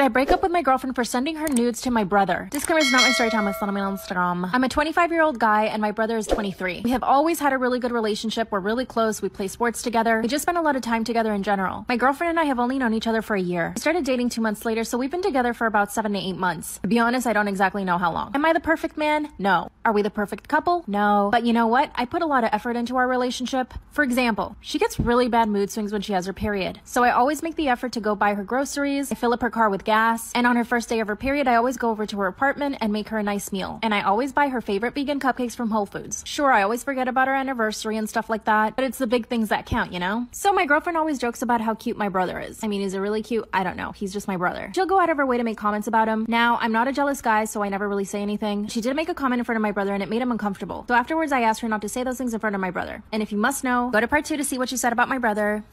I break up with my girlfriend for sending her nudes to my brother. Disclaimer is not my story time, I sent them on Instagram. I'm a 25-year-old guy and my brother is 23. We have always had a really good relationship. We're really close. We play sports together. We just spend a lot of time together in general. My girlfriend and I have only known each other for a year. We started dating 2 months later, so we've been together for about 7 to 8 months. To be honest, I don't exactly know how long. Am I the perfect man? No. Are we the perfect couple? No. But you know what? I put a lot of effort into our relationship. For example, she gets really bad mood swings when she has her period. So I always make the effort to go buy her groceries. I fill up her car with gas. And on her first day of her period, I always go over to her apartment and make her a nice meal. And I always buy her favorite vegan cupcakes from Whole Foods. Sure, I always forget about our anniversary and stuff like that, but it's the big things that count, you know? So my girlfriend always jokes about how cute my brother is. I mean, is it really cute? I don't know. He's just my brother. She'll go out of her way to make comments about him. Now, I'm not a jealous guy, so I never really say anything. She did make a comment in front of my brother and it made him uncomfortable. So afterwards, I asked her not to say those things in front of my brother. And if you must know, go to part 2 to see what she said about my brother.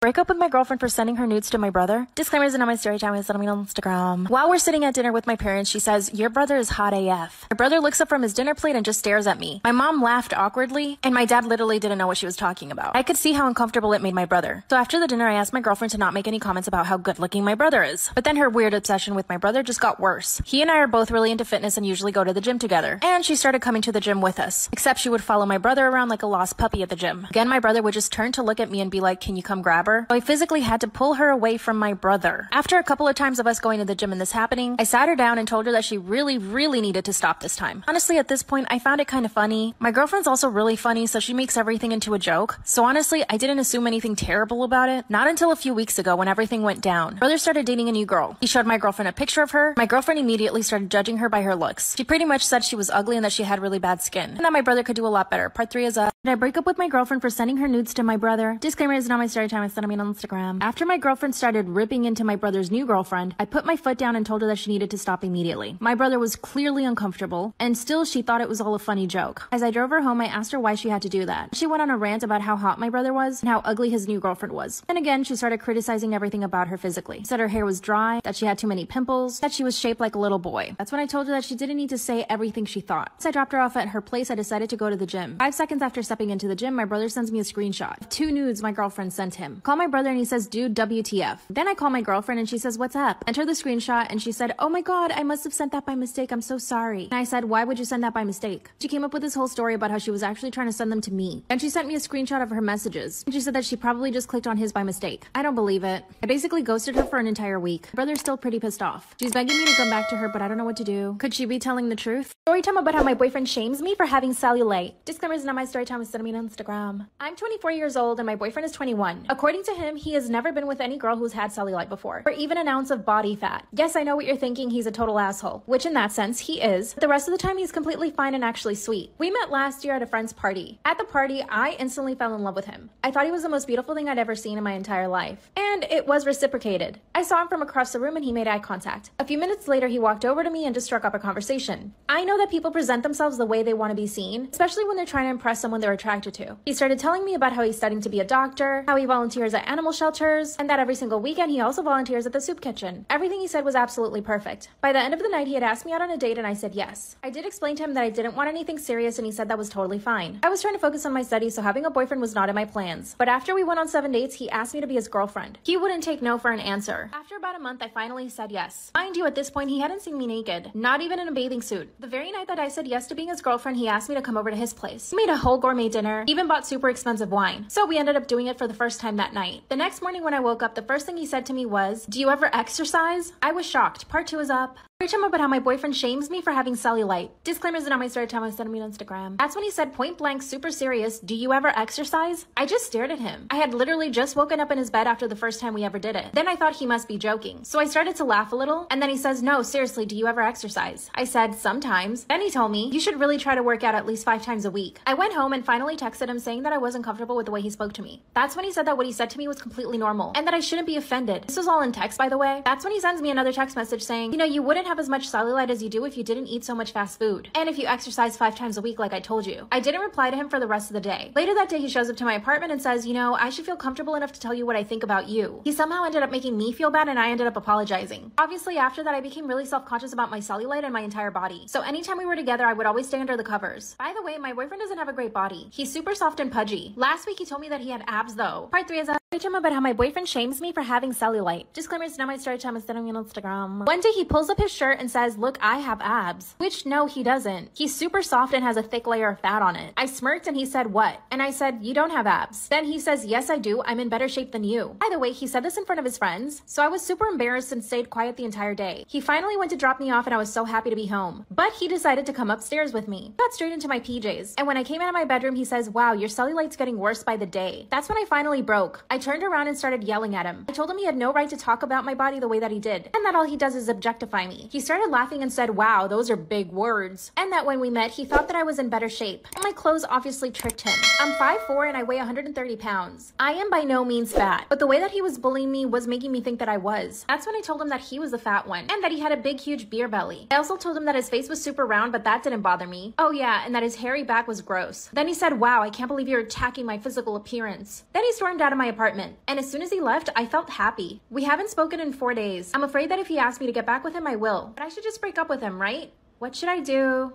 Break up with my girlfriend for sending her nudes to my brother. Disclaimer isn't on my story time, I sent them on Instagram. While we're sitting at dinner with my parents, she says, "Your brother is hot AF." My brother looks up from his dinner plate and just stares at me. My mom laughed awkwardly, and my dad literally didn't know what she was talking about. I could see how uncomfortable it made my brother. So after the dinner, I asked my girlfriend to not make any comments about how good looking my brother is. But then her weird obsession with my brother just got worse. He and I are both really into fitness and usually go to the gym together. And she started coming to the gym with us. Except she would follow my brother around like a lost puppy at the gym. Again, my brother would just turn to look at me and be like, "Can you come grab her?" So I physically had to pull her away from my brother. After a couple of times of us going to the gym and this happening, I sat her down and told her that she really needed to stop this time. Honestly, at this point, I found it kind of funny. My girlfriend's also really funny, so she makes everything into a joke. So honestly, I didn't assume anything terrible about it. Not until a few weeks ago when everything went down. Brother started dating a new girl. He showed my girlfriend a picture of her. My girlfriend immediately started judging her by her looks. She pretty much said she was ugly and that she had really bad skin. And that my brother could do a lot better. Part 3 is up. Did I break up with my girlfriend for sending her nudes to my brother? Disclaimer is not my story time, I sent them on Instagram. After my girlfriend started ripping into my brother's new girlfriend, I put my foot down and told her that she needed to stop immediately. My brother was clearly uncomfortable, and still she thought it was all a funny joke. As I drove her home, I asked her why she had to do that. She went on a rant about how hot my brother was and how ugly his new girlfriend was. And again, she started criticizing everything about her physically. Said her hair was dry, that she had too many pimples, that she was shaped like a little boy. That's when I told her that she didn't need to say everything she thought. As I dropped her off at her place, I decided to go to the gym. 5 seconds after stepping into the gym, my brother sends me a screenshot of 2 nudes my girlfriend sent him. Call my brother and he says, "Dude, WTF." Then I call my girlfriend and she says, "What's up?" Enter the screenshot and she said, "Oh my god, I must have sent that by mistake. I'm so sorry." And I said, "Why would you send that by mistake?" She came up with this whole story about how she was actually trying to send them to me. And she sent me a screenshot of her messages. And she said that she probably just clicked on his by mistake. I don't believe it. I basically ghosted her for an entire week. My brother's still pretty pissed off. She's begging me to come back to her, but I don't know what to do. Could she be telling the truth? Story time about how my boyfriend shames me for having cellulite. Disclaimer is not my story time, it's sending me on Instagram. I'm 24 years old and my boyfriend is 21. According to him, he has never been with any girl who's had cellulite before, or even an ounce of body fat. Yes, I know what you're thinking, he's a total asshole, which in that sense, he is. But the rest of the time, he's completely fine and actually sweet. We met last year at a friend's party. At the party, I instantly fell in love with him. I thought he was the most beautiful thing I'd ever seen in my entire life. And it was reciprocated. I saw him from across the room and he made eye contact. A few minutes later, he walked over to me and just struck up a conversation. I know that people present themselves the way they want to be seen, especially when they're trying to impress someone they're attracted to. He started telling me about how he's studying to be a doctor, how he volunteers at animal shelters, and that every single weekend he also volunteers at the soup kitchen. Everything he said was absolutely perfect. By the end of the night, he had asked me out on a date and I said yes. I did explain to him that I didn't want anything serious and he said that was totally fine. I was trying to focus on my studies, so having a boyfriend was not in my plans. But after we went on 7 dates, he asked me to be his girlfriend. He wouldn't take no for an answer. After about a month, I finally said yes. Mind you, at this point, he hadn't seen me naked, not even in a bathing suit. The very night that I said yes to being his girlfriend, he asked me to come over to his place. He made a whole gourmet dinner, even bought super expensive wine. So we ended up doing it for the first time that night. The next morning when I woke up, the first thing he said to me was, "Do you ever exercise?" I was shocked. Part 2 is up. Story time about how my boyfriend shames me for having cellulite. Disclaimers are not my story time, I sent me on Instagram. That's when he said point blank, super serious, "Do you ever exercise?" I just stared at him. I had literally just woken up in his bed after the first time we ever did it. Then I thought he must be joking. So I started to laugh a little, and then he says, "No, seriously, do you ever exercise?" I said, "Sometimes." Then he told me, "You should really try to work out at least 5 times a week." I went home and finally texted him saying that I wasn't comfortable with the way he spoke to me. That's when he said that what he said to me was completely normal, and that I shouldn't be offended. This was all in text, by the way. That's when he sends me another text message saying, "You know, you wouldn't have have as much cellulite as you do if you didn't eat so much fast food. And if you exercise 5 times a week like I told you. I didn't reply to him for the rest of the day. Later that day, he shows up to my apartment and says, you know, I should feel comfortable enough to tell you what I think about you. He somehow ended up making me feel bad and I ended up apologizing. Obviously, after that, I became really self-conscious about my cellulite and my entire body. So anytime we were together, I would always stay under the covers. By the way, my boyfriend doesn't have a great body. He's super soft and pudgy. Last week, he told me that he had abs though. Part 3 is a story about how my boyfriend shames me for having cellulite. Disclaimer, it's not my story time, it's on Instagram. One day he pulls up his shirt and says, look, I have abs. Which no, he doesn't. He's super soft and has a thick layer of fat on it. I smirked and he said, what? And I said, you don't have abs. Then he says, yes, I do. I'm in better shape than you. By the way, he said this in front of his friends. So I was super embarrassed and stayed quiet the entire day. He finally went to drop me off and I was so happy to be home. But he decided to come upstairs with me. Got straight into my PJs. And when I came out of my bedroom, he says, wow, your cellulite's getting worse by the day. That's when I finally broke. I turned around and started yelling at him. I told him he had no right to talk about my body the way that he did, and that all he does is objectify me. He started laughing and said, wow, those are big words. And that when we met, he thought that I was in better shape. My clothes obviously tricked him. I'm 5'4" and I weigh 130 pounds. I am by no means fat, but the way that he was bullying me was making me think that I was. That's when I told him that he was the fat one, and that he had a big, huge beer belly. I also told him that his face was super round, but that didn't bother me. Oh yeah, and that his hairy back was gross. Then he said, wow, I can't believe you're attacking my physical appearance. Then he stormed out of my apartment, and as soon as he left, I felt happy. We haven't spoken in 4 days. I'm afraid that if he asks me to get back with him, I will. But I should just break up with him, right? What should I do?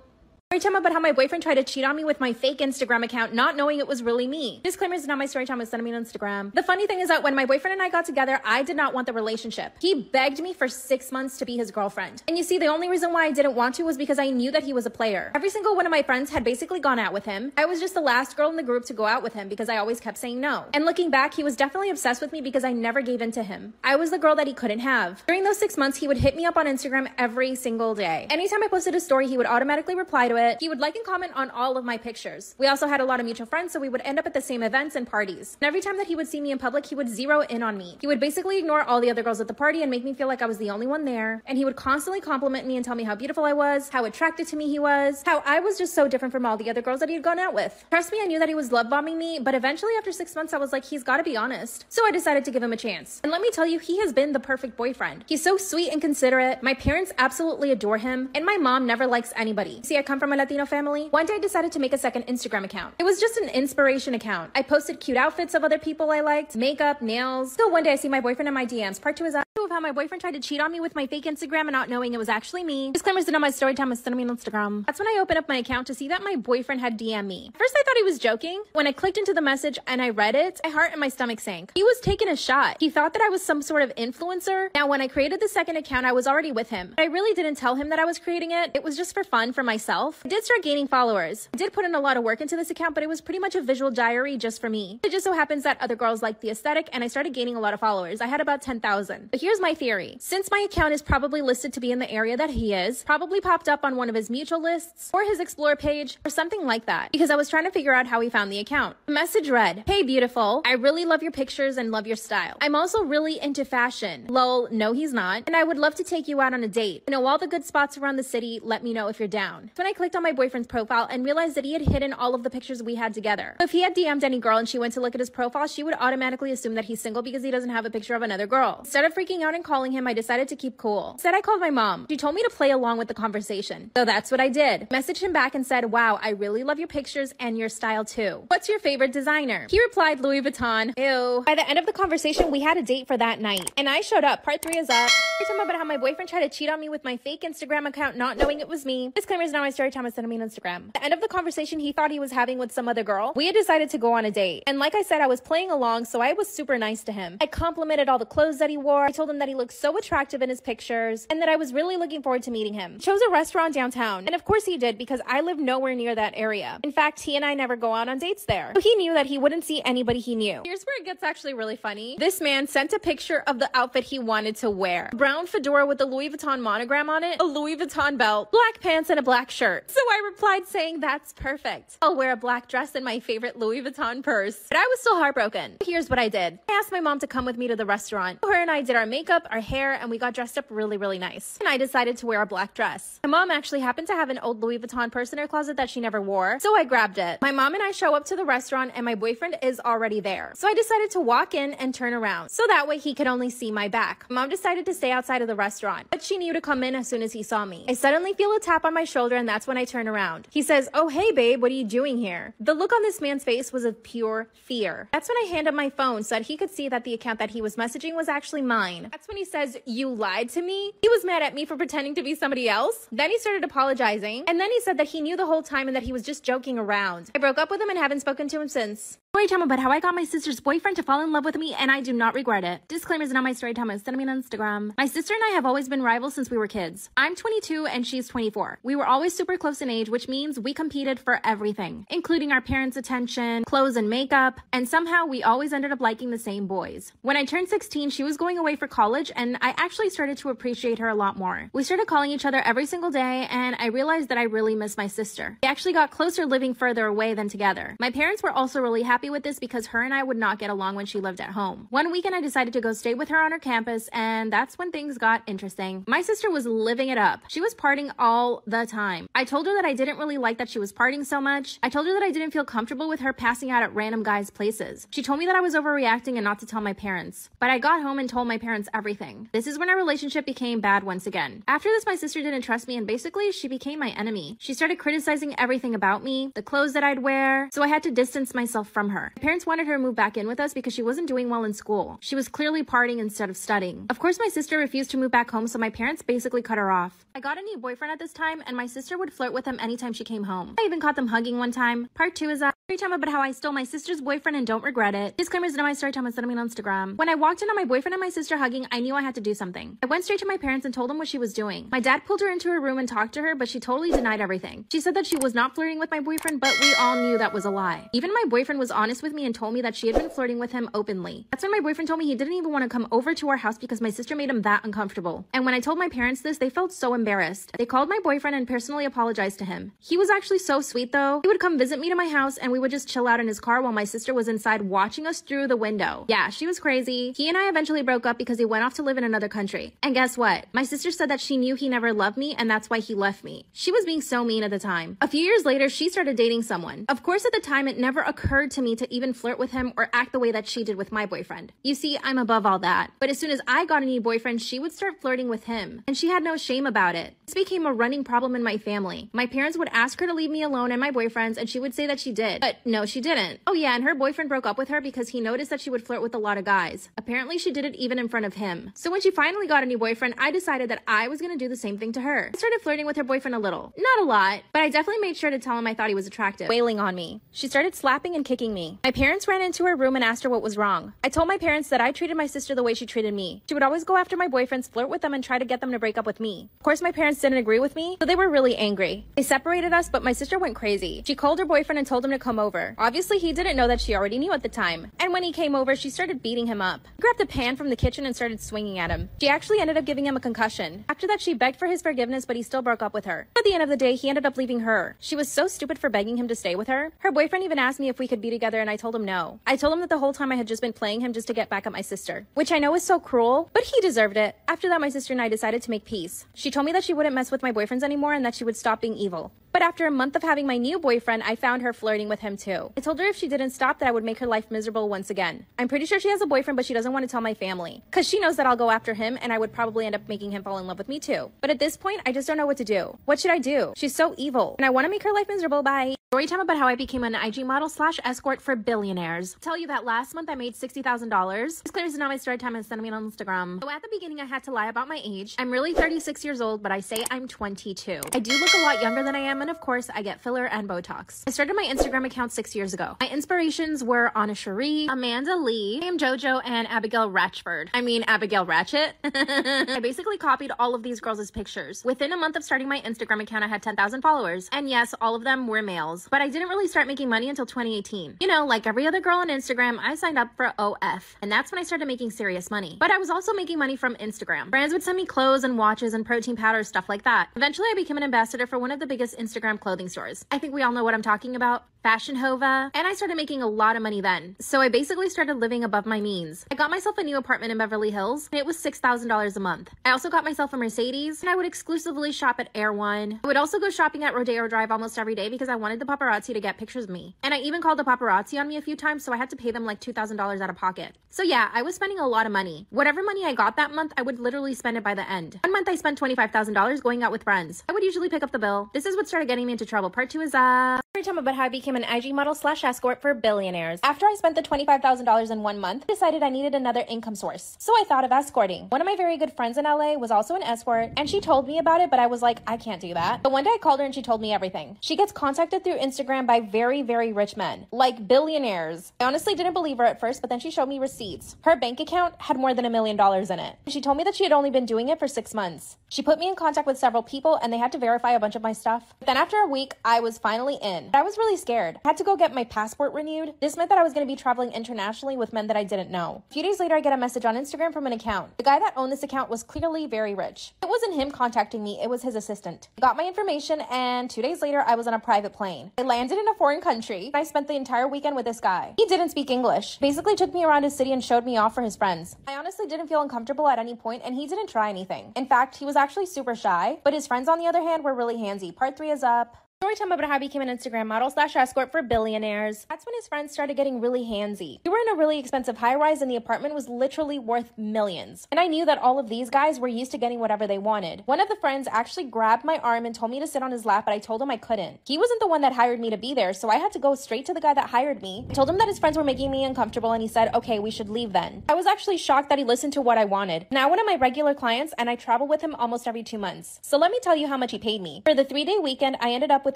Story time about how my boyfriend tried to cheat on me with my fake Instagram account, not knowing it was really me. Disclaimer, is not my story time, it's sending me on Instagram. The funny thing is that when my boyfriend and I got together, I did not want the relationship. He begged me for 6 months to be his girlfriend. And you see, the only reason why I didn't want to was because I knew that he was a player. Every single one of my friends had basically gone out with him. I was just the last girl in the group to go out with him because I always kept saying no. And looking back, he was definitely obsessed with me because I never gave in to him. I was the girl that he couldn't have. During those 6 months, he would hit me up on Instagram every single day. Anytime I posted a story, he would automatically reply to it. He would like and comment on all of my pictures. We also had a lot of mutual friends, so we would end up at the same events and parties. And every time that he would see me in public, he would zero in on me. He would basically ignore all the other girls at the party and make me feel like I was the only one there. And he would constantly compliment me and tell me how beautiful I was, how attracted to me he was, how I was just so different from all the other girls that he had gone out with. Trust me, I knew that he was love bombing me, but eventually after 6 months, I was like, he's gotta be honest. So I decided to give him a chance. And let me tell you, he has been the perfect boyfriend. He's so sweet and considerate. My parents absolutely adore him, and my mom never likes anybody. See, I come from a Latino family. One day I decided to make a second Instagram account. It was just an inspiration account. I posted cute outfits of other people I liked, makeup, nails. So one day I see my boyfriend in my DMs. Part 2 is of how my boyfriend tried to cheat on me with my fake Instagram and not knowing it was actually me. Disclaimers to know my story time is sending me on Instagram. That's when I opened up my account to see that my boyfriend had DM'd me. First I thought he was joking. When I clicked into the message and I read it, my heart and my stomach sank. He was taking a shot. He thought that I was some sort of influencer. Now when I created the second account, I was already with him. But I really didn't tell him that I was creating it. It was just for fun for myself. I did start gaining followers. I did put in a lot of work into this account, but it was pretty much a visual diary just for me. It just so happens that other girls liked the aesthetic and I started gaining a lot of followers. I had about 10,000. But here's my theory. Since my account is probably listed to be in the area that he is, probably popped up on one of his mutual lists or his explore page or something like that, because I was trying to figure out how he found the account. The message read, hey beautiful, I really love your pictures and love your style. I'm also really into fashion. Lol, no he's not. And I would love to take you out on a date. You know all the good spots around the city, let me know if you're down. So when I clicked on my boyfriend's profile and realized that he had hidden all of the pictures we had together. So if he had DM'd any girl and she went to look at his profile, she would automatically assume that he's single because he doesn't have a picture of another girl. Instead of freaking out and calling him, I decided to keep cool. Instead, I called my mom. She told me to play along with the conversation. So that's what I did. Messaged him back and said, wow, I really love your pictures and your style too. What's your favorite designer? He replied, Louis Vuitton. Ew. By the end of the conversation, we had a date for that night. And I showed up. Part 3 is up. Story time about how my boyfriend tried to cheat on me with my fake Instagram account, not knowing it was me. Disclaimer, is not my story time, it's sending me on Instagram. At the end of the conversation he thought he was having with some other girl, we had decided to go on a date. And like I said, I was playing along, so I was super nice to him. I complimented all the clothes that he wore. I told him that he looked so attractive in his pictures and that I was really looking forward to meeting him. Chose a restaurant downtown. And of course he did, because I live nowhere near that area. In fact, he and I never go out on dates there. So he knew that he wouldn't see anybody he knew. Here's where it gets actually really funny. This man sent a picture of the outfit he wanted to wear. A brown fedora with a Louis Vuitton monogram on it, a Louis Vuitton belt, black pants, and a black shirt. So I replied saying, that's perfect. I'll wear a black dress and my favorite Louis Vuitton purse. But I was still heartbroken. Here's what I did. I asked my mom to come with me to the restaurant. Her and I did our makeup, our hair, and we got dressed up really nice. And I decided to wear a black dress. My mom actually happened to have an old Louis Vuitton purse in her closet that she never wore, so I grabbed it. My mom and I show up to the restaurant and my boyfriend is already there. So I decided to walk in and turn around, so that way he could only see my back. Mom decided to stay outside of the restaurant, but she knew to come in as soon as he saw me. I suddenly feel a tap on my shoulder and that's when I turn around. He says, "Oh, hey babe, what are you doing here?" The look on this man's face was of pure fear. That's when I hand him my phone so that he could see that the account that he was messaging was actually mine. That's when he says, "You lied to me?" He was mad at me for pretending to be somebody else. Then he started apologizing, and then he said that he knew the whole time and that he was just joking around. I broke up with him and haven't spoken to him since. Story time about how I got my sister's boyfriend to fall in love with me, and I do not regret it. Disclaimer is not my story time. Send me on Instagram. My sister and I have always been rivals since we were kids. I'm 22 and she's 24. We were always super close in age, which means we competed for everything, including our parents' attention, clothes and makeup, and somehow we always ended up liking the same boys. When I turned 16, she was going away for college, and I actually started to appreciate her a lot more. We started calling each other every single day, and I realized that I really miss my sister. We actually got closer living further away than together. My parents were also really happy with this because her and I would not get along when she lived at home. One weekend I decided to go stay with her on her campus, and that's when things got interesting. My sister was living it up. She was partying all the time. I told her that I didn't really like that she was partying so much. I told her that I didn't feel comfortable with her passing out at random guys' places. She told me that I was overreacting and not to tell my parents. But I got home and told my parents everything. This is when our relationship became bad once again. After this, my sister didn't trust me, and basically she became my enemy. She started criticizing everything about me, the clothes that I'd wear, so I had to distance myself from her. My parents wanted her to move back in with us because she wasn't doing well in school. She was clearly partying instead of studying. Of course, my sister refused to move back home, so my parents basically cut her off. I got a new boyfriend at this time, and my sister would flirt with him anytime she came home. I even caught them hugging one time. Part 2 is story time about how I stole my sister's boyfriend and don't regret it. Disclaimer is not my story time. Send me on Instagram. When I walked in on my boyfriend and my sister hugging, I knew I had to do something. I went straight to my parents and told them what she was doing. My dad pulled her into her room and talked to her, but she totally denied everything. She said that she was not flirting with my boyfriend, but we all knew that was a lie. Even my boyfriend was honest with me and told me that she had been flirting with him openly. That's when my boyfriend told me he didn't even want to come over to our house because my sister made him that uncomfortable. And when I told my parents this, they felt so embarrassed. They called my boyfriend and personally apologized to him. He was actually so sweet though. He would come visit me to my house and we would just chill out in his car while my sister was inside watching us through the window. Yeah, she was crazy. He and I eventually broke up because he went off to live in another country. And guess what? My sister said that she knew he never loved me and that's why he left me. She was being so mean at the time. A few years later, she started dating someone. Of course, at the time, it never occurred to me to even flirt with him or act the way that she did with my boyfriend. You see, I'm above all that. But as soon as I got a new boyfriend, she would start flirting with him. And she had no shame about it. This became a running problem in my family. My parents would ask her to leave me alone and my boyfriends, and she would say that she did. But no, she didn't. Oh yeah, and her boyfriend broke up with her because he noticed that she would flirt with a lot of guys. Apparently, she did it even in front of him. So when she finally got a new boyfriend, I decided that I was gonna do the same thing to her. I started flirting with her boyfriend a little. Not a lot, but I definitely made sure to tell him I thought he was attractive. Wailing on me. She started slapping and kicking me. My parents ran into her room and asked her what was wrong. I told my parents that I treated my sister the way she treated me. She would always go after my boyfriends, flirt with them, and try to get them to break up with me. Of course, my parents didn't agree with me, so they were really angry. They separated us, but my sister went crazy. She called her boyfriend and told him to come over. Obviously, he didn't know that she already knew at the time. And when he came over, she started beating him up. She grabbed a pan from the kitchen and started swinging at him. She actually ended up giving him a concussion. After that, she begged for his forgiveness, but he still broke up with her. At the end of the day, he ended up leaving her. She was so stupid for begging him to stay with her. Her boyfriend even asked me if we could be together, and I told him no. I told him that the whole time I had just been playing him just to get back at my sister, which I know is so cruel, but he deserved it. After that, my sister and I decided to make peace. She told me that she wouldn't mess with my boyfriends anymore and that she would stop being evil. But after a month of having my new boyfriend, I found her flirting with him too. I told her if she didn't stop that I would make her life miserable once again. I'm pretty sure she has a boyfriend, but she doesn't want to tell my family, because she knows that I'll go after him and I would probably end up making him fall in love with me too. But at this point, I just don't know what to do. What should I do? She's so evil, and I want to make her life miserable. Bye. Story time about how I became an IG model / escort for billionaires. I'll tell you that last month I made $60,000. This clearly is not my story time, and send me on Instagram. So at the beginning I had to lie about my age. I'm really 36 years old, but I say I'm 22. I do look a lot younger than I am, and of course I get filler and Botox. I started my Instagram account 6 years ago. My inspirations were Anna Cherie, Amanda Lee, Sam JoJo, and Abigail Ratchford. I mean Abigail Ratchet. I basically copied all of these girls' pictures. Within a month of starting my Instagram account, I had 10,000 followers. And yes, all of them were males. But I didn't really start making money until 2018. You know, like every other girl on Instagram, I signed up for OF. And that's when I started making serious money. But I was also making money from Instagram. Brands would send me clothes and watches and protein powders, stuff like that. Eventually, I became an ambassador for one of the biggest Instagram clothing stores. I think we all know what I'm talking about. Fashion Hova, and I started making a lot of money then. So I basically started living above my means. I got myself a new apartment in Beverly Hills, and it was $6,000 a month. I also got myself a Mercedes, and I would exclusively shop at Air One. I would also go shopping at Rodeo Drive almost every day because I wanted the paparazzi to get pictures of me. And I even called the paparazzi on me a few times, so I had to pay them like $2,000 out of pocket. So yeah, I was spending a lot of money. Whatever money I got that month, I would literally spend it by the end. One month I spent $25,000 going out with friends. I would usually pick up the bill. This is what started getting me into trouble. Part 2 is story time about how I became an IG model / escort for billionaires. After I spent the $25,000 in 1 month, I decided I needed another income source. So I thought of escorting. One of my very good friends in LA was also an escort, and she told me about it, but I was like, I can't do that. But one day I called her and she told me everything. She gets contacted through Instagram by very, very rich men, like billionaires. I honestly didn't believe her at first, but then she showed me receipts. Her bank account had more than $1 million in it. She told me that she had only been doing it for 6 months. She put me in contact with several people and they had to verify a bunch of my stuff. Then after a week, I was finally in. I was really scared. I had to go get my passport renewed. This meant that I was going to be traveling internationally with men that I didn't know. A few days later, I get a message on Instagram from an account. The guy that owned this account was clearly very rich. It wasn't him contacting me, it was his assistant. He got my information and 2 days later, I was on a private plane. I landed in a foreign country. I spent the entire weekend with this guy. He didn't speak English. Basically took me around his city and showed me off for his friends. I honestly didn't feel uncomfortable at any point and he didn't try anything. In fact, he was actually super shy, but his friends on the other hand were really handsy. Part 3 is up. Story time about how I became an Instagram model / escort for billionaires. That's when his friends started getting really handsy. We were in a really expensive high-rise and the apartment was literally worth millions. And I knew that all of these guys were used to getting whatever they wanted. One of the friends actually grabbed my arm and told me to sit on his lap, but I told him I couldn't. He wasn't the one that hired me to be there, so I had to go straight to the guy that hired me. I told him that his friends were making me uncomfortable and he said, okay, we should leave then. I was actually shocked that he listened to what I wanted. Now one of my regular clients and I travel with him almost every 2 months. So let me tell you how much he paid me. For the 3-day weekend, I ended up with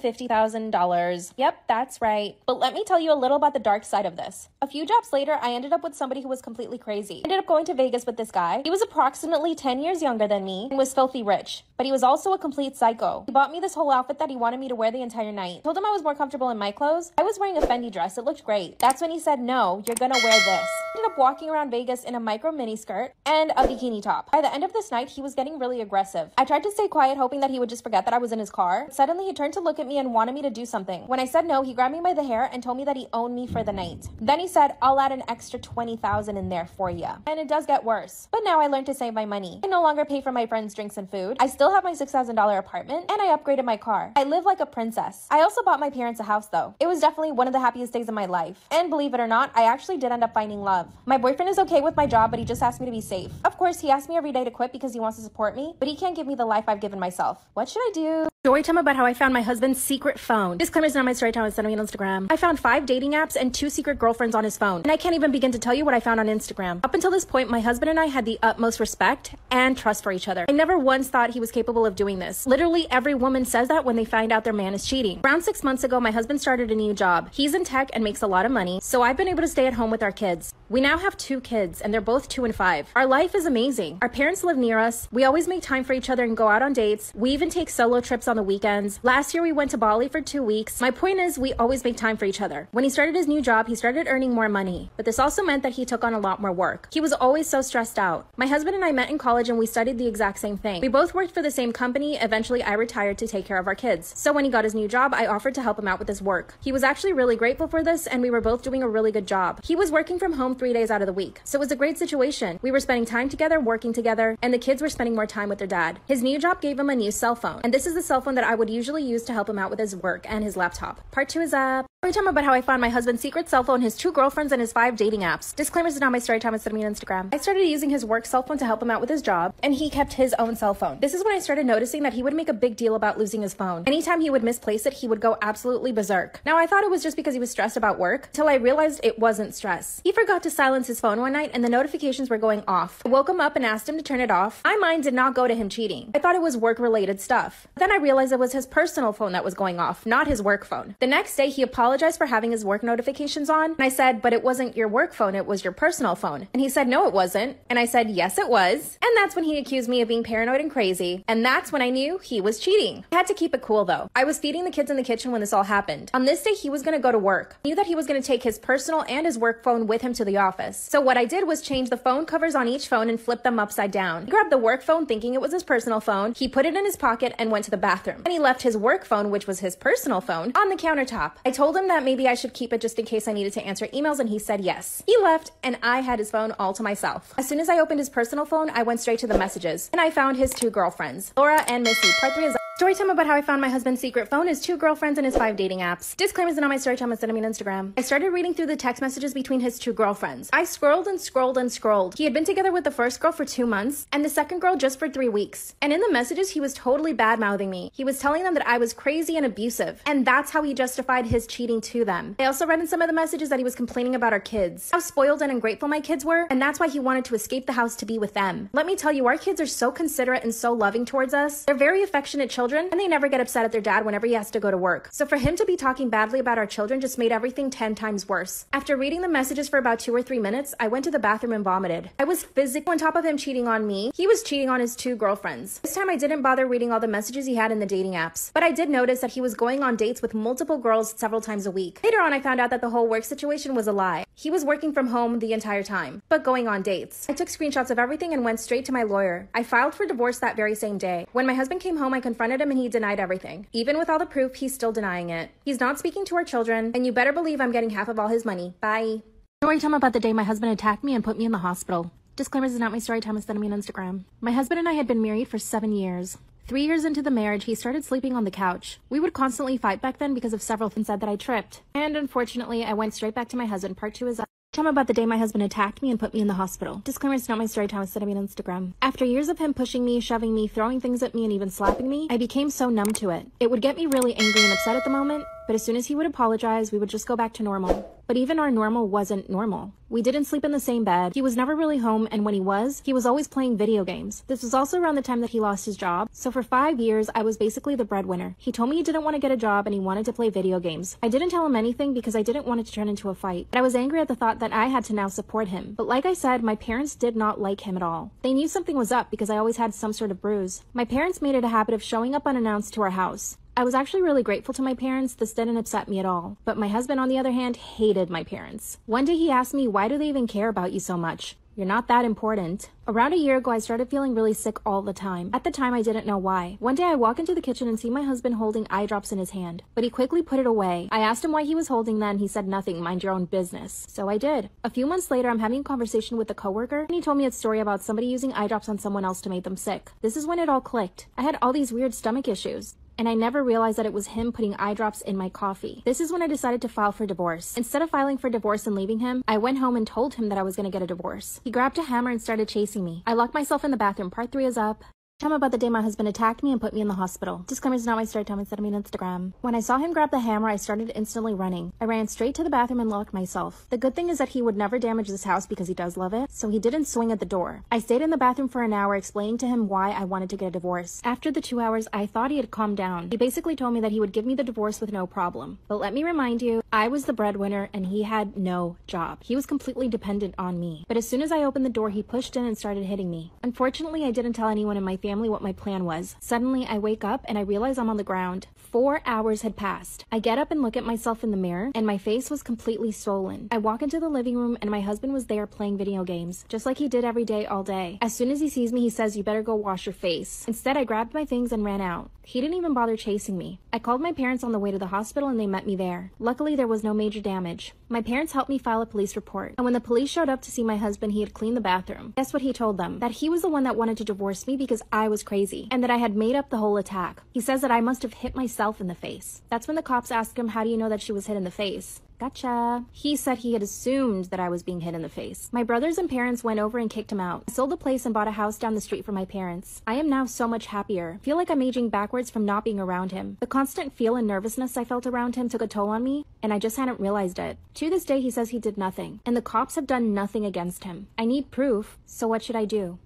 $50,000. Yep, that's right. But let me tell you a little about the dark side of this. A few jobs later, I ended up with somebody who was completely crazy. I ended up going to Vegas with this guy. He was approximately 10 years younger than me and was filthy rich, but he was also a complete psycho. He bought me this whole outfit that he wanted me to wear the entire night. I told him I was more comfortable in my clothes. I was wearing a Fendi dress. It looked great. That's when he said, no, you're gonna wear this. I ended up walking around Vegas in a micro mini skirt and a bikini top. By the end of this night, he was getting really aggressive. I tried to stay quiet, hoping that he would just forget that I was in his car. Suddenly, he turned to look at me and wanted me to do something. When I said no, he grabbed me by the hair and told me that he owned me for the night. Then he said, I'll add an extra $20,000 in there for you. And it does get worse. But now I learned to save my money. I no longer pay for my friends' drinks and food. I still have my $6,000 apartment and I upgraded my car. I live like a princess. I also bought my parents a house though. It was definitely one of the happiest days of my life. And believe it or not, I actually did end up finding love. My boyfriend is okay with my job, but he just asked me to be safe. Of course, he asked me every day to quit because he wants to support me, but he can't give me the life I've given myself. What should I do? Story time about how I found my husband's secret phone. Disclaimer is not my story time, it's sent me on Instagram. I found 5 dating apps and 2 secret girlfriends on his phone. And I can't even begin to tell you what I found on Instagram. Up until this point, my husband and I had the utmost respect and trust for each other. I never once thought he was capable of doing this. Literally every woman says that when they find out their man is cheating. Around 6 months ago, my husband started a new job. He's in tech and makes a lot of money, so I've been able to stay at home with our kids. We now have 2 kids and they're both 2 and 5. Our life is amazing. Our parents live near us. We always make time for each other and go out on dates. We even take solo trips on the weekends. Last year we went to Bali for 2 weeks. My point is we always make time for each other. When he started his new job, he started earning more money, but this also meant that he took on a lot more work. He was always so stressed out. My husband and I met in college and we studied the exact same thing. We both worked for the same company. Eventually I retired to take care of our kids. So when he got his new job, I offered to help him out with his work. He was actually really grateful for this and we were both doing a really good job. He was working from home 3 days out of the week. So it was a great situation. We were spending time together, working together, and the kids were spending more time with their dad. His new job gave him a new cell phone. And this is the cell phone that I would usually use to help him out with his work and his laptop. Part 2 is up. Story time about how I found my husband's secret cell phone, his 2 girlfriends, and his 5 dating apps. Disclaimers is not my story time, it's me on Instagram. I started using his work cell phone to help him out with his job, and he kept his own cell phone. This is when I started noticing that he would make a big deal about losing his phone. Anytime he would misplace it, he would go absolutely berserk. Now, I thought it was just because he was stressed about work, till I realized it wasn't stress. He forgot to silence his phone one night, and the notifications were going off. I woke him up and asked him to turn it off. My mind did not go to him cheating. I thought it was work-related stuff. Then I realized it was his personal phone that was going off, not his work phone. The next day, he apologized for having his work notifications on, and I said, but it wasn't your work phone, it was your personal phone. And he said, no, it wasn't. And I said, yes, it was. And that's when he accused me of being paranoid and crazy. And that's when I knew he was cheating. I had to keep it cool though. I was feeding the kids in the kitchen when this all happened. On this day, he was gonna go to work. I knew that he was gonna take his personal and his work phone with him to the the office. So what I did was change the phone covers on each phone and flip them upside down. He grabbed the work phone thinking it was his personal phone. He put it in his pocket and went to the bathroom. And he left his work phone, which was his personal phone, on the countertop. I told him that maybe I should keep it just in case I needed to answer emails, and he said yes. He left and I had his phone all to myself. As soon as I opened his personal phone, I went straight to the messages and I found his 2 girlfriends, Laura and Missy. Part 3 is story time about how I found my husband's secret phone, his 2 girlfriends, and his 5 dating apps. Disclaimers are not my story time, it's on Instagram. I started reading through the text messages between his 2 girlfriends. I scrolled and scrolled and scrolled. He had been together with the first girl for 2 months and the second girl just for 3 weeks. And in the messages, he was totally bad-mouthing me. He was telling them that I was crazy and abusive, and that's how he justified his cheating to them. I also read in some of the messages that he was complaining about our kids, how spoiled and ungrateful my kids were, and that's why he wanted to escape the house to be with them. Let me tell you, our kids are so considerate and so loving towards us. They're very affectionate children, and they never get upset at their dad whenever he has to go to work. So for him to be talking badly about our children just made everything 10 times worse. After reading the messages for about 2 or 3 minutes, I went to the bathroom and vomited. I was physically on top of him cheating on me. He was cheating on his 2 girlfriends. This time I didn't bother reading all the messages he had in the dating apps, but I did notice that he was going on dates with multiple girls several times a week. Later on, I found out that the whole work situation was a lie. He was working from home the entire time, but going on dates. I took screenshots of everything and went straight to my lawyer. I filed for divorce that very same day. When my husband came home, I confronted him and he denied everything. Even with all the proof, he's still denying it. He's not speaking to our children, and you better believe I'm getting half of all his money. Bye. Story time about the day my husband attacked me and put me in the hospital. Disclaimers is not my story time, it's on Instagram. My husband and I had been married for 7 years. 3 years into the marriage, he started sleeping on the couch. We would constantly fight back then because of several things that I tripped. And unfortunately, I went straight back to my husband. Part 2 is time about the day my husband attacked me and put me in the hospital. Disclaimer, it's not my story time, it's on Instagram. After years of him pushing me, shoving me, throwing things at me, and even slapping me, I became so numb to it. It would get me really angry and upset at the moment, but as soon as he would apologize, we would just go back to normal. But even our normal wasn't normal. We didn't sleep in the same bed. He was never really home, and when he was always playing video games. This was also around the time that he lost his job, so for 5 years, I was basically the breadwinner. He told me he didn't want to get a job and he wanted to play video games. I didn't tell him anything because I didn't want it to turn into a fight, but I was angry at the thought that I had to now support him. But like I said, my parents did not like him at all. They knew something was up because I always had some sort of bruise. My parents made it a habit of showing up unannounced to our house. I was actually really grateful to my parents. This didn't upset me at all. But my husband, on the other hand, hated my parents. One day he asked me, why do they even care about you so much? You're not that important. Around a year ago, I started feeling really sick all the time. At the time, I didn't know why. One day, I walk into the kitchen and see my husband holding eye drops in his hand, but he quickly put it away. I asked him why he was holding that, and he said nothing, mind your own business. So I did. A few months later, I'm having a conversation with a coworker, and he told me a story about somebody using eye drops on someone else to make them sick. This is when it all clicked. I had all these weird stomach issues, and I never realized that it was him putting eye drops in my coffee. This is when I decided to file for divorce. Instead of filing for divorce and leaving him, I went home and told him that I was going to get a divorce. He grabbed a hammer and started chasing me. I locked myself in the bathroom. Part 3 is up. Time about the day my husband attacked me and put me in the hospital. Disclaimer, is not my story time, it's on Instagram. When I saw him grab the hammer, I started instantly running. I ran straight to the bathroom and locked myself. The good thing is that he would never damage this house because he does love it, so he didn't swing at the door. I stayed in the bathroom for an hour explaining to him why I wanted to get a divorce. After the 2 hours, I thought he had calmed down. He basically told me that he would give me the divorce with no problem. But let me remind you, I was the breadwinner and he had no job. He was completely dependent on me. But as soon as I opened the door, he pushed in and started hitting me. Unfortunately, I didn't tell anyone in my family what my plan was. Suddenly, I wake up and I realize I'm on the ground. 4 hours had passed. I get up and look at myself in the mirror, and my face was completely swollen. I walk into the living room, and my husband was there playing video games, just like he did every day all day. As soon as he sees me, he says, "You better go wash your face." Instead, I grabbed my things and ran out. He didn't even bother chasing me. I called my parents on the way to the hospital, and they met me there. Luckily, there was no major damage. My parents helped me file a police report, and when the police showed up to see my husband, he had cleaned the bathroom. Guess what he told them? That he was the one that wanted to divorce me because I was crazy, and that I had made up the whole attack. He says that I must have hit myself in the face. That's when the cops asked him, "How do you know that she was hit in the face?" Gotcha. He said he had assumed that I was being hit in the face. My brothers and parents went over and kicked him out. I sold the place and bought a house down the street for my parents. I am now so much happier. I feel like I'm aging backwards from not being around him. The constant feel and nervousness I felt around him took a toll on me, and I just hadn't realized it. To this day, he says he did nothing, and the cops have done nothing against him. I need proof, so what should I do?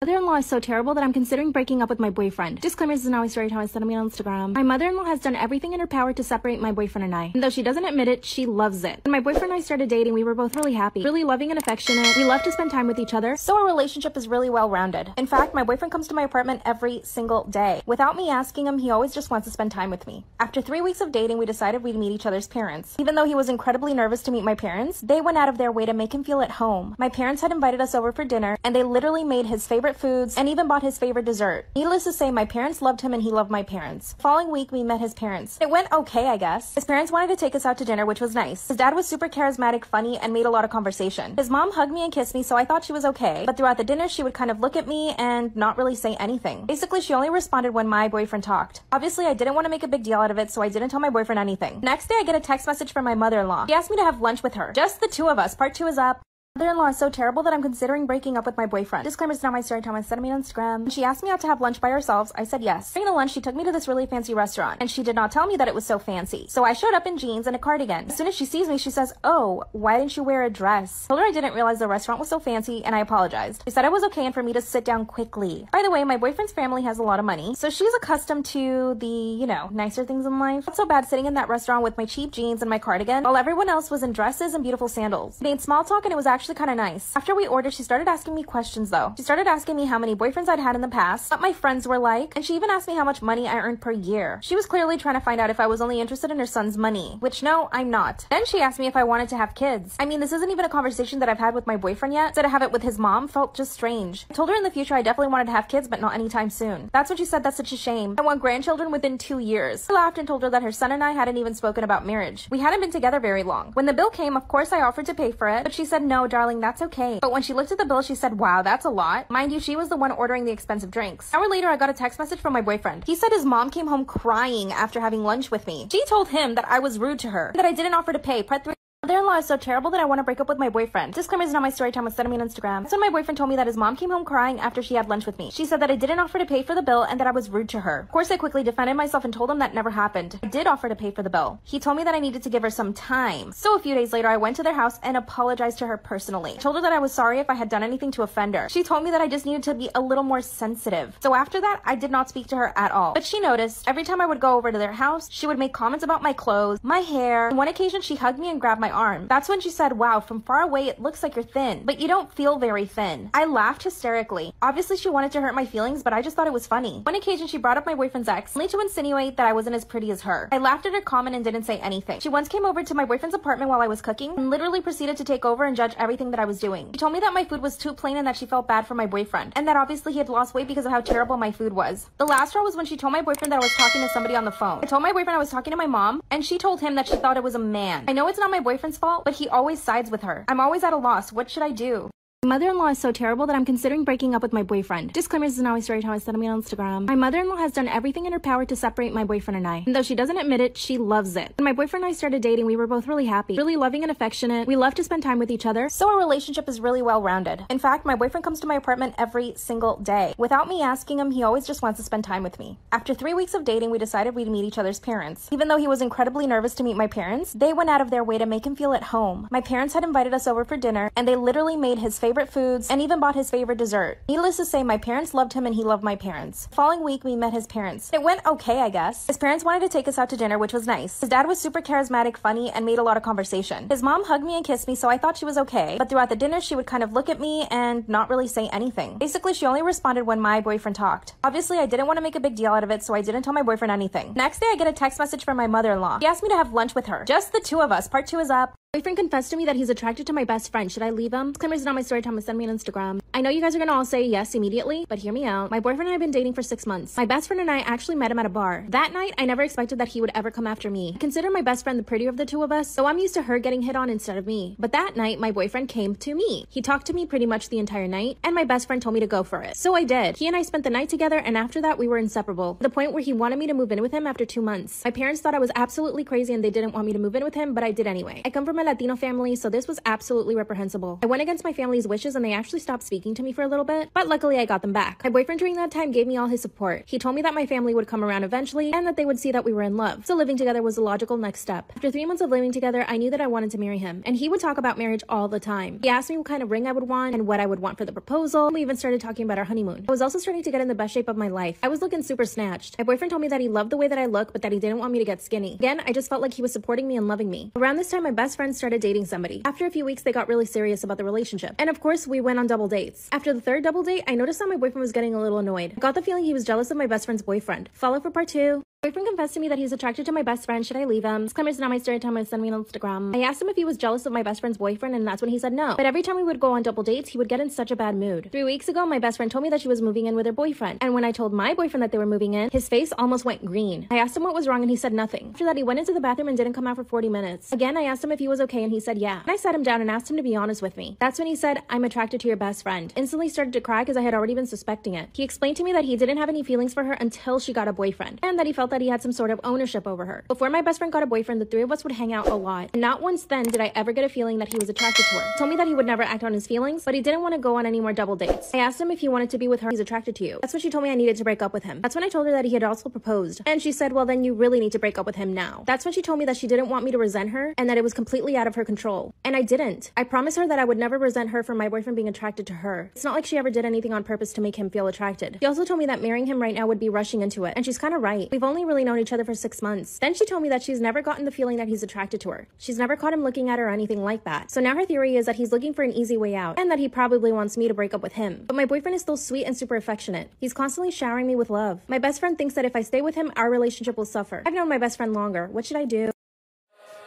Mother-in-law is so terrible that I'm considering breaking up with my boyfriend. Disclaimer, this is not my story time. I sent me on Instagram. My mother-in-law has done everything in her power to separate my boyfriend and I. And though she doesn't admit it, she loves it. When my boyfriend and I started dating, we were both really happy, really loving and affectionate. We love to spend time with each other, so our relationship is really well-rounded. In fact, my boyfriend comes to my apartment every single day. Without me asking him, he always just wants to spend time with me. After 3 weeks of dating, we decided we'd meet each other's parents. Even though he was incredibly nervous to meet my parents, they went out of their way to make him feel at home. My parents had invited us over for dinner, and they literally made his favorite foods and even bought his favorite dessert. Needless to say, my parents loved him and he loved my parents. The following week, we met his parents. It went okay, I guess. His parents wanted to take us out to dinner, which was nice. His dad was super charismatic, funny, and made a lot of conversation. His mom hugged me and kissed me, so I thought she was okay. But throughout the dinner, she would kind of look at me and not really say anything. Basically, she only responded when my boyfriend talked. Obviously, I didn't want to make a big deal out of it, so I didn't tell my boyfriend anything. Next day, I get a text message from my mother-in-law. She asked me to have lunch with her. Just the two of us. Part 2 is up. Mother-in-law is so terrible that I'm considering breaking up with my boyfriend. Disclaimer, it's not my story time. I sent me on Instagram. She asked me out to have lunch by ourselves. I said yes. During the lunch, she took me to this really fancy restaurant, and she did not tell me that it was so fancy. So I showed up in jeans and a cardigan. As soon as she sees me, she says, "Oh, why didn't you wear a dress?" I told her I didn't realize the restaurant was so fancy, and I apologized. She said it was okay and for me to sit down quickly. By the way, my boyfriend's family has a lot of money, so she's accustomed to the, nicer things in life. Not so bad sitting in that restaurant with my cheap jeans and my cardigan, while everyone else was in dresses and beautiful sandals. We made small talk, and it was actually kind of nice. After we ordered, she started asking me questions though. She started asking me how many boyfriends I'd had in the past, what my friends were like, and she even asked me how much money I earned per year. She was clearly trying to find out if I was only interested in her son's money, which no, I'm not. Then she asked me if I wanted to have kids. I mean, this isn't even a conversation that I've had with my boyfriend yet, so to have it with his mom felt just strange. I told her in the future I definitely wanted to have kids, but not anytime soon. That's when she said that's such a shame. I want grandchildren within 2 years. I laughed and told her that her son and I hadn't even spoken about marriage. We hadn't been together very long. When the bill came, of course I offered to pay for it, but she said, "No, darling, that's okay." But when she looked at the bill, she said, "Wow, that's a lot." Mind you, she was the one ordering the expensive drinks. An hour later, I got a text message from my boyfriend. He said his mom came home crying after having lunch with me. She told him that I was rude to her, that I didn't offer to pay. Part 3. Mother-in-law is so terrible that I want to break up with my boyfriend. Disclaimer, is not my story time. Was sending me on Instagram. That's when my boyfriend told me that his mom came home crying after she had lunch with me. She said that I didn't offer to pay for the bill and that I was rude to her. Of course, I quickly defended myself and told him that never happened. I did offer to pay for the bill. He told me that I needed to give her some time. So a few days later, I went to their house and apologized to her personally. I told her that I was sorry if I had done anything to offend her. She told me that I just needed to be a little more sensitive. So after that, I did not speak to her at all. But she noticed every time I would go over to their house, she would make comments about my clothes, my hair. On one occasion, she hugged me and grabbed my arm. That's when she said, "Wow, from far away it looks like you're thin, but you don't feel very thin." I laughed hysterically. Obviously she wanted to hurt my feelings, but I just thought it was funny. One occasion she brought up my boyfriend's ex, only to insinuate that I wasn't as pretty as her. I laughed at her comment and didn't say anything. She once came over to my boyfriend's apartment while I was cooking and literally proceeded to take over and judge everything that I was doing. She told me that my food was too plain and that she felt bad for my boyfriend, and that obviously he had lost weight because of how terrible my food was. The last straw was when she told my boyfriend that I was talking to somebody on the phone. I told my boyfriend I was talking to my mom, and she told him that she thought it was a man. I know it's not my boyfriend's fault, but he always sides with her. I'm always at a loss. What should I do? My mother-in-law is so terrible that I'm considering breaking up with my boyfriend. Disclaimer, this is not my story time. I sent me on Instagram. My mother-in-law has done everything in her power to separate my boyfriend and I. And though she doesn't admit it, she loves it. When my boyfriend and I started dating, we were both really happy, really loving and affectionate. We love to spend time with each other, so our relationship is really well-rounded. In fact, my boyfriend comes to my apartment every single day. Without me asking him, he always just wants to spend time with me. After 3 weeks of dating, we decided we'd meet each other's parents. Even though he was incredibly nervous to meet my parents, they went out of their way to make him feel at home. My parents had invited us over for dinner, and they literally made his favorite foods and even bought his favorite dessert. Needless to say, my parents loved him and he loved my parents. The following week, we met his parents. It went okay, I guess. His parents wanted to take us out to dinner, which was nice. His dad was super charismatic, funny, and made a lot of conversation. His mom hugged me and kissed me, so I thought she was okay. But throughout the dinner, she would kind of look at me and not really say anything. Basically, she only responded when my boyfriend talked. Obviously, I didn't want to make a big deal out of it, so I didn't tell my boyfriend anything. Next day, I get a text message from my mother-in-law. She asked me to have lunch with her. Just the two of us. Part 2 is up. My boyfriend confessed to me that he's attracted to my best friend. Should I leave him? Disclaimer, is not my story time. Send me on Instagram. I know you guys are gonna all say yes immediately, but hear me out. My boyfriend and I have been dating for 6 months. My best friend and I actually met him at a bar. That night, I never expected that he would ever come after me. I consider my best friend the prettier of the two of us, so I'm used to her getting hit on instead of me. But that night, my boyfriend came to me. He talked to me pretty much the entire night, and my best friend told me to go for it. So I did. He and I spent the night together, and after that, we were inseparable. To the point where he wanted me to move in with him after 2 months. My parents thought I was absolutely crazy and they didn't want me to move in with him, but I did anyway. I come from a a Latino family, so this was absolutely reprehensible. I went against my family's wishes and they actually stopped speaking to me for a little bit, but luckily I got them back. My boyfriend during that time gave me all his support. He told me that my family would come around eventually and that they would see that we were in love. So living together was the logical next step. After 3 months of living together, I knew that I wanted to marry him, and he would talk about marriage all the time. He asked me what kind of ring I would want and what I would want for the proposal. We even started talking about our honeymoon. I was also starting to get in the best shape of my life. I was looking super snatched. My boyfriend told me that he loved the way that I look, but that he didn't want me to get skinny. Again, I just felt like he was supporting me and loving me. Around this time, my best friend started dating somebody. After a few weeks, they got really serious about the relationship. And of course, we went on double dates. After the third double date, I noticed that my boyfriend was getting a little annoyed. I got the feeling he was jealous of my best friend's boyfriend. Follow for part 2. My boyfriend confessed to me that he's attracted to my best friend. Should I leave him? Disclaimer, is not my story time. Send me on Instagram. I asked him if he was jealous of my best friend's boyfriend, and that's when he said no. But every time we would go on double dates, he would get in such a bad mood. 3 weeks ago, my best friend told me that she was moving in with her boyfriend. And when I told my boyfriend that they were moving in, his face almost went green. I asked him what was wrong and he said nothing. After that, he went into the bathroom and didn't come out for 40 minutes. Again, I asked him if he was okay and he said yeah. And I sat him down and asked him to be honest with me. That's when he said, I'm attracted to your best friend. Instantly started to cry because I had already been suspecting it. He explained to me that he didn't have any feelings for her until she got a boyfriend, and that he felt that he had some sort of ownership over her. Before my best friend got a boyfriend, the 3 of us would hang out a lot. And not once then did I ever get a feeling that he was attracted to her. He told me that he would never act on his feelings, but he didn't want to go on any more double dates. I asked him if he wanted to be with her. He's attracted to you. That's when she told me I needed to break up with him. That's when I told her that he had also proposed. And she said, well, then you really need to break up with him now. That's when she told me that she didn't want me to resent her and that it was completely out of her control. And I didn't. I promised her that I would never resent her for my boyfriend being attracted to her. It's not like she ever did anything on purpose to make him feel attracted. She also told me that marrying him right now would be rushing into it. And she's kind of right. We've only really known each other for 6 months. Then she told me that she's never gotten the feeling that he's attracted to her. She's never caught him looking at her or anything like that. So now her theory is that he's looking for an easy way out and that he probably wants me to break up with him. But my boyfriend is still sweet and super affectionate. He's constantly showering me with love. My best friend thinks that if I stay with him, our relationship will suffer. I've known my best friend longer. What should I do?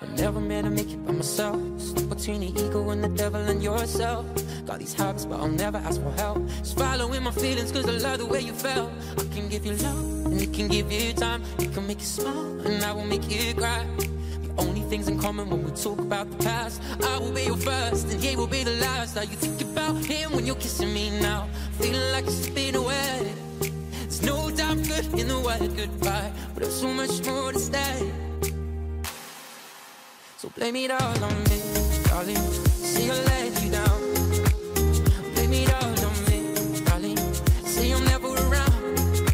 I never meant to make it by myself. Stuck between the ego and the devil and yourself. Got these habits, but I'll never ask for help. Just following my feelings, cause I love the way you felt. I can give you love, and it can give you time. It can make you smile, and I will make you cry. The only things in common when we talk about the past. I will be your first, and he will be the last. How you think about him when you're kissing me now? Feeling like it's been away. There's no doubt good in the word goodbye, but there's so much more to stay. So blame it all on me, darling. See I let you down. Blame it all on me, darling. Say I'm never around.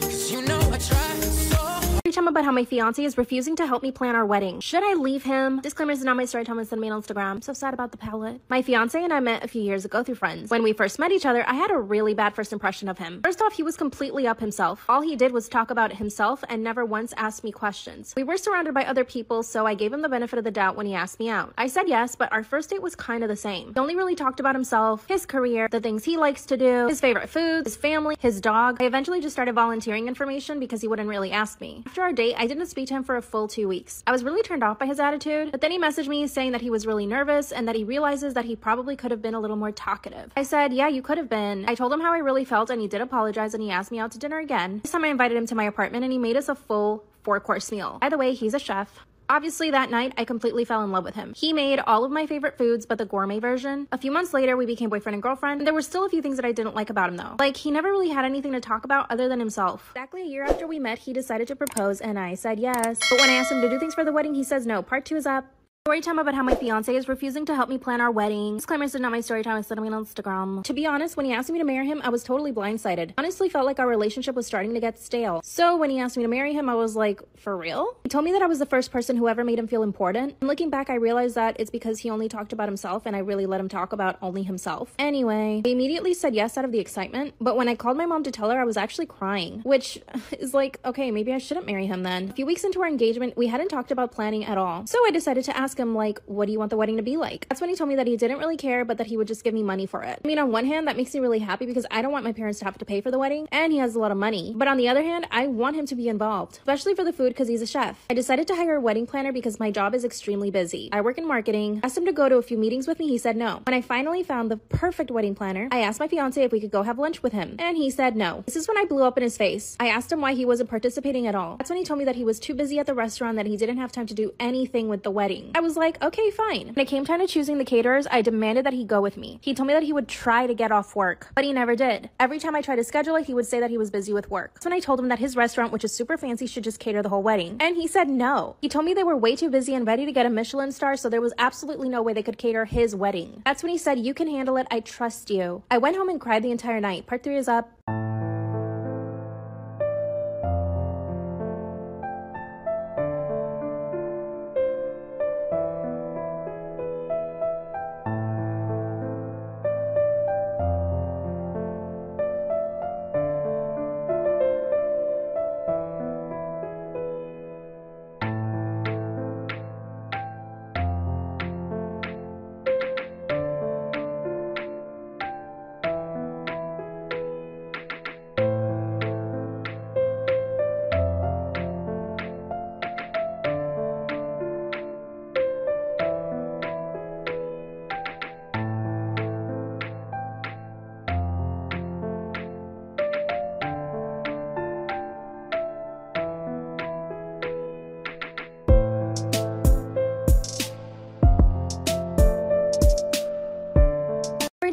'Cause you know I tried so hard. Time about how my fiance is refusing to help me plan our wedding. Should I leave him? Disclaimer, is not my story time. Send me on Instagram. So sad about the palette. My fiance and I met a few years ago through friends. When we first met each other, I had a really bad first impression of him. First off, he was completely up himself. All he did was talk about himself and never once asked me questions. We were surrounded by other people, so I gave him the benefit of the doubt when he asked me out. I said yes, but our first date was kind of the same. He only really talked about himself, his career, the things he likes to do, his favorite foods, his family, his dog. I eventually just started volunteering information because he wouldn't really ask me. After our date, I didn't speak to him for a full 2 weeks. I was really turned off by his attitude, but then he messaged me saying that he was really nervous and that he realizes that he probably could have been a little more talkative. I said, yeah, you could have been. I told him how I really felt and he did apologize and he asked me out to dinner again. This time I invited him to my apartment and he made us a full 4-course meal. By the way, he's a chef. Obviously, that night, I completely fell in love with him. He made all of my favorite foods, but the gourmet version. A few months later, we became boyfriend and girlfriend. There were still a few things that I didn't like about him, though. Like, he never really had anything to talk about other than himself. Exactly a year after we met, he decided to propose, and I said yes. But when I asked him to do things for the wedding, he says no. Part 2 is up. Story time about how my fiance is refusing to help me plan our wedding. Disclaimer, is not my story time. Send me on Instagram. To be honest, when he asked me to marry him, I was totally blindsided. Honestly, felt like our relationship was starting to get stale. So when he asked me to marry him, I was like, for real? He told me that I was the first person who ever made him feel important. And looking back, I realized that it's because he only talked about himself and I really let him talk about only himself. Anyway, I immediately said yes out of the excitement. But when I called my mom to tell her, I was actually crying, which is like, okay, maybe I shouldn't marry him then. A few weeks into our engagement, we hadn't talked about planning at all. So I decided to ask him, like, what do you want the wedding to be like? That's when he told me that he didn't really care, but that he would just give me money for it. I mean, on one hand, that makes me really happy because I don't want my parents to have to pay for the wedding, and he has a lot of money. But on the other hand, I want him to be involved, especially for the food because he's a chef. I decided to hire a wedding planner because my job is extremely busy. I work in marketing. Asked him to go to a few meetings with me. He said no. When I finally found the perfect wedding planner, I asked my fiance if we could go have lunch with him, and he said no. This is when I blew up in his face. I asked him why he wasn't participating at all. That's when he told me that he was too busy at the restaurant, that he didn't have time to do anything with the wedding. I was like, okay, fine. When it came time to choosing the caterers, I demanded that he go with me. He told me that he would try to get off work, but he never did. Every time I tried to schedule it, he would say that he was busy with work. That's when I told him that his restaurant, which is super fancy, should just cater the whole wedding. And he said no. He told me they were way too busy and ready to get a Michelin star, so there was absolutely no way they could cater his wedding. That's when he said, you can handle it, I trust you. I went home and cried the entire night. Part 3 is up.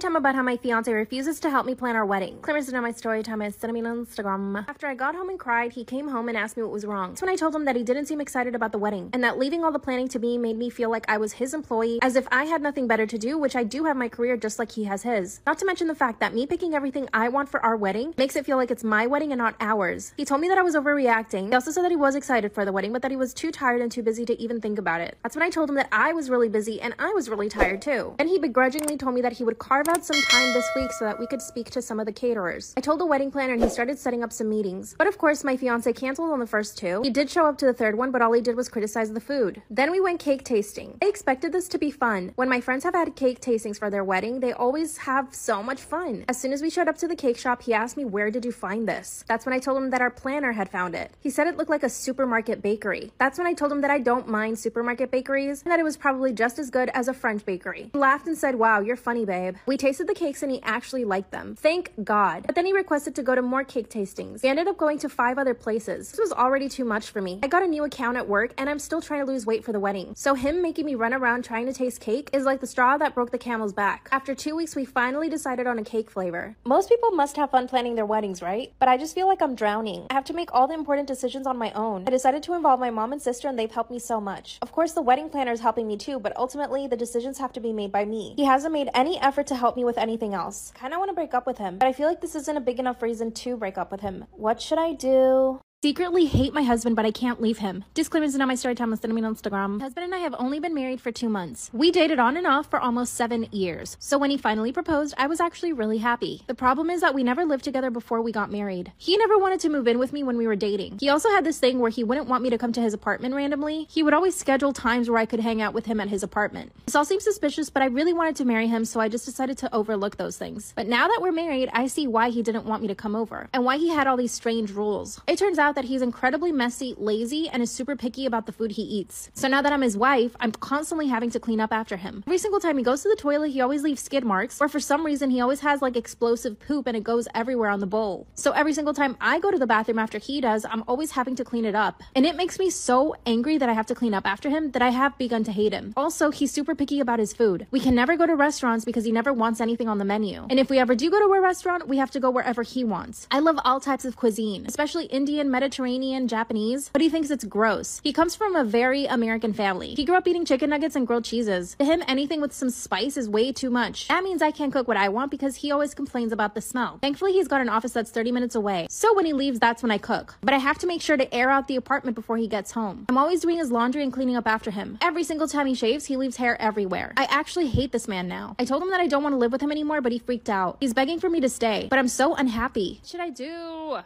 Time about how my fiance refuses to help me plan our wedding. Claimers to know my story time is sending me on Instagram. After I got home and cried, he came home and asked me what was wrong. That's when I told him that he didn't seem excited about the wedding, and that leaving all the planning to me made me feel like I was his employee, as if I had nothing better to do, which I do have my career just like he has his. Not to mention the fact that me picking everything I want for our wedding makes it feel like it's my wedding and not ours. He told me that I was overreacting. He also said that he was excited for the wedding, but that he was too tired and too busy to even think about it. That's when I told him that I was really busy and I was really tired too. Then he begrudgingly told me that he would carve out some time this week so that we could speak to some of the caterers. I told the wedding planner and he started setting up some meetings. But of course, my fiance canceled on the first 2. He did show up to the 3rd one, but all he did was criticize the food. Then we went cake tasting. I expected this to be fun. When my friends have had cake tastings for their wedding, they always have so much fun. As soon as we showed up to the cake shop, he asked me, where did you find this? That's when I told him that our planner had found it. He said it looked like a supermarket bakery. That's when I told him that I don't mind supermarket bakeries and that it was probably just as good as a French bakery. He laughed and said, wow, you're funny, babe. We tasted the cakes and he actually liked them. Thank God. But then he requested to go to more cake tastings. We ended up going to 5 other places. This was already too much for me. I got a new account at work and I'm still trying to lose weight for the wedding. So him making me run around trying to taste cake is like the straw that broke the camel's back. After 2 weeks, we finally decided on a cake flavor. Most people must have fun planning their weddings, right? But I just feel like I'm drowning. I have to make all the important decisions on my own. I decided to involve my mom and sister and they've helped me so much. Of course, the wedding planner is helping me too, but ultimately the decisions have to be made by me. He hasn't made any effort to help me with anything else. Kinda want to break up with him, but I feel like this isn't a big enough reason to break up with him. What should I do? Secretly hate my husband, but I can't leave him. Disclaimers to know my story time was sending me on Instagram. My husband and I have only been married for 2 months. We dated on and off for almost 7 years. So when he finally proposed, I was actually really happy. The problem is that we never lived together before we got married. He never wanted to move in with me when we were dating. He also had this thing where he wouldn't want me to come to his apartment randomly. He would always schedule times where I could hang out with him at his apartment. This all seems suspicious, but I really wanted to marry him, so I just decided to overlook those things. But now that we're married, I see why he didn't want me to come over and why he had all these strange rules. It turns out that he's incredibly messy, lazy, and is super picky about the food he eats. So now that I'm his wife, I'm constantly having to clean up after him. Every single time he goes to the toilet, he always leaves skid marks, or for some reason, he always has like explosive poop and it goes everywhere on the bowl. So every single time I go to the bathroom after he does, I'm always having to clean it up. And it makes me so angry that I have to clean up after him that I have begun to hate him. Also, he's super picky about his food. We can never go to restaurants because he never wants anything on the menu. And if we ever do go to a restaurant, we have to go wherever he wants. I love all types of cuisine, especially Indian, Mediterranean, Japanese, but he thinks it's gross. He comes from a very American family. He grew up eating chicken nuggets and grilled cheeses. To him, anything with some spice is way too much. That means I can't cook what I want because he always complains about the smell. Thankfully, he's got an office that's 30 minutes away. So when he leaves, that's when I cook. But I have to make sure to air out the apartment before he gets home. I'm always doing his laundry and cleaning up after him. Every single time he shaves, he leaves hair everywhere. I actually hate this man now. I told him that I don't want to live with him anymore, but he freaked out. He's begging for me to stay, but I'm so unhappy. What should I do?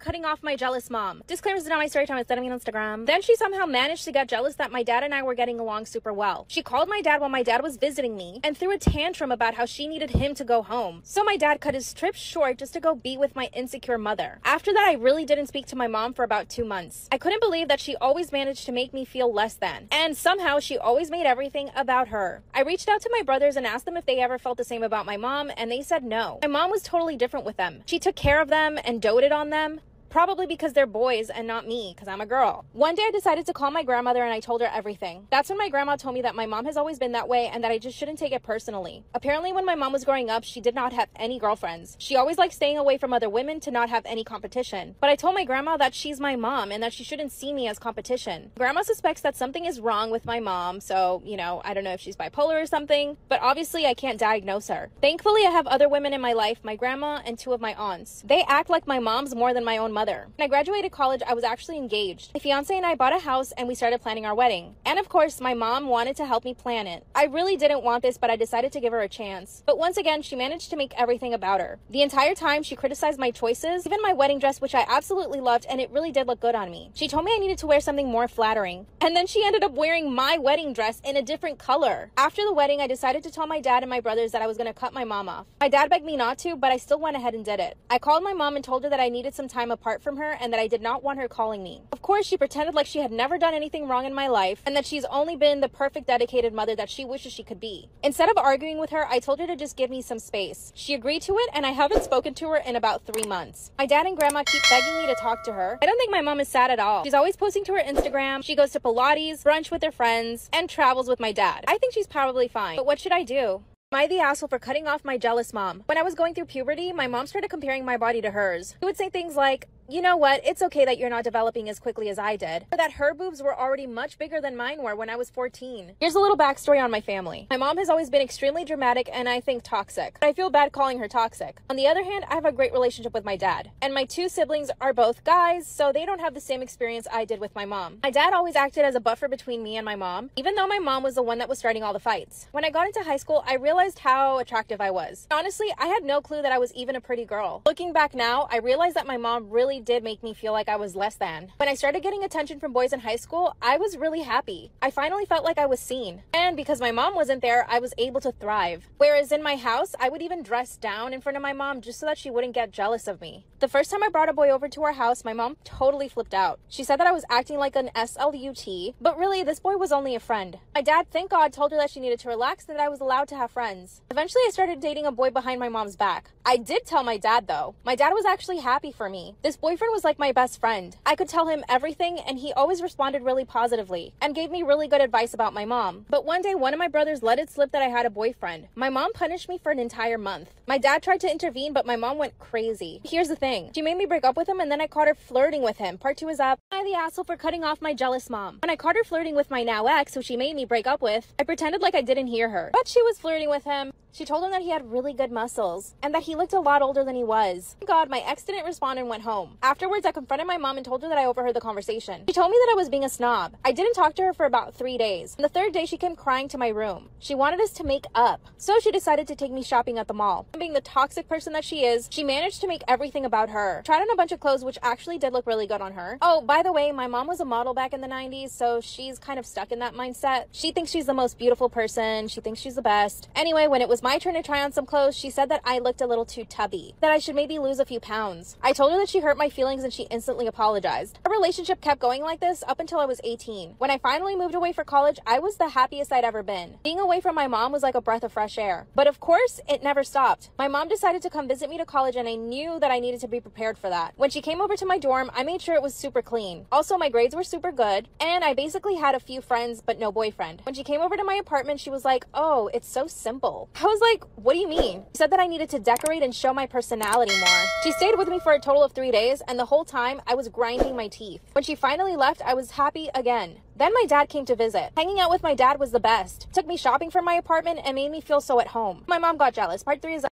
cutting off my jealous mom. Disclaimers not my story time, it's sending me on Instagram. Then she somehow managed to get jealous that my dad and I were getting along super well. She called my dad while my dad was visiting me and threw a tantrum about how she needed him to go home. So my dad cut his trip short just to go be with my insecure mother. After that, I really didn't speak to my mom for about 2 months. I couldn't believe that she always managed to make me feel less than. And somehow she always made everything about her. I reached out to my brothers and asked them if they ever felt the same about my mom, and they said no. My mom was totally different with them. She took care of them and doted on them. Probably because they're boys and not me, because I'm a girl. One day I decided to call my grandmother and I told her everything. That's when my grandma told me that my mom has always been that way and that I just shouldn't take it personally. Apparently when my mom was growing up, she did not have any girlfriends. She always liked staying away from other women to not have any competition. But I told my grandma that she's my mom and that she shouldn't see me as competition. Grandma suspects that something is wrong with my mom, so, I don't know if she's bipolar or something, but obviously I can't diagnose her. Thankfully, I have other women in my life, my grandma and 2 of my aunts. They act like my moms more than my own mother. When I graduated college, I was actually engaged. My fiance and I bought a house and we started planning our wedding. And of course, my mom wanted to help me plan it. I really didn't want this, but I decided to give her a chance. But once again, she managed to make everything about her. The entire time, she criticized my choices, even my wedding dress, which I absolutely loved, and it really did look good on me. She told me I needed to wear something more flattering. And then she ended up wearing my wedding dress in a different color. After the wedding, I decided to tell my dad and my brothers that I was going to cut my mom off. My dad begged me not to, but I still went ahead and did it. I called my mom and told her that I needed some time apart from her and that I did not want her calling me. Of course, she pretended like she had never done anything wrong in my life and that she's only been the perfect dedicated mother that she wishes she could be. Instead of arguing with her, I told her to just give me some space. She agreed to it and I haven't spoken to her in about 3 months. My dad and grandma keep begging me to talk to her. I don't think my mom is sad at all. She's always posting to her Instagram. She goes to Pilates, brunch with her friends, and travels with my dad. I think she's probably fine, but what should I do? Am I the asshole for cutting off my jealous mom? When I was going through puberty, my mom started comparing my body to hers. She would say things like, you know what, it's okay that you're not developing as quickly as I did, or that her boobs were already much bigger than mine were when I was 14. Here's a little backstory on my family. My mom has always been extremely dramatic and I think toxic. I feel bad calling her toxic. On the other hand, I have a great relationship with my dad. And my 2 siblings are both guys, so they don't have the same experience I did with my mom. My dad always acted as a buffer between me and my mom, even though my mom was the one that was starting all the fights. When I got into high school, I realized how attractive I was. Honestly, I had no clue that I was even a pretty girl. Looking back now, I realized that my mom really did make me feel like I was less than. When I started getting attention from boys in high school, I was really happy. I finally felt like I was seen. And because my mom wasn't there, I was able to thrive. Whereas in my house, I would even dress down in front of my mom just so that she wouldn't get jealous of me. The first time I brought a boy over to our house, my mom totally flipped out. She said that I was acting like an SLUT, but really, this boy was only a friend. My dad, thank God, told her that she needed to relax and that I was allowed to have friends. Eventually, I started dating a boy behind my mom's back. I did tell my dad, though. My dad was actually happy for me. This boyfriend was like my best friend. I could tell him everything, and he always responded really positively and gave me really good advice about my mom. But one day, one of my brothers let it slip that I had a boyfriend. My mom punished me for an entire month. My dad tried to intervene, but my mom went crazy. Here's the thing. She made me break up with him, and then I caught her flirting with him. Part 2 is up. Am I the asshole for cutting off my jealous mom? When I caught her flirting with my now ex, who she made me break up with, I pretended like I didn't hear her. But she was flirting with him. She told him that he had really good muscles and that he looked a lot older than he was. Thank God, my ex didn't respond and went home. Afterwards, I confronted my mom and told her that I overheard the conversation. She told me that I was being a snob. I didn't talk to her for about 3 days. On the 3rd day, she came crying to my room. She wanted us to make up. So she decided to take me shopping at the mall. Being the toxic person that she is, she managed to make everything about her. Tried on a bunch of clothes, which actually did look really good on her. Oh, by the way, my mom was a model back in the 90s, so she's kind of stuck in that mindset. She thinks she's the most beautiful person. She thinks she's the best. Anyway, when it was my turn to try on some clothes, she said that I looked a little too tubby, that I should maybe lose a few pounds. I told her that she hurt my feelings and she instantly apologized. Our relationship kept going like this up until I was 18. When I finally moved away for college, I was the happiest I'd ever been. Being away from my mom was like a breath of fresh air. But of course, it never stopped. My mom decided to come visit me to college and I knew that I needed to be prepared for that. When she came over to my dorm, I made sure it was super clean. Also, my grades were super good and I basically had a few friends but no boyfriend. When she came over to my apartment, she was like, "Oh, it's so simple." I was like, "What do you mean?" She said that I needed to decorate and show my personality more. She stayed with me for a total of 3 days and the whole time I was grinding my teeth. When she finally left, I was happy again. Then my dad came to visit. Hanging out with my dad was the best. Took me shopping for my apartment and made me feel so at home. My mom got jealous. Part 3 is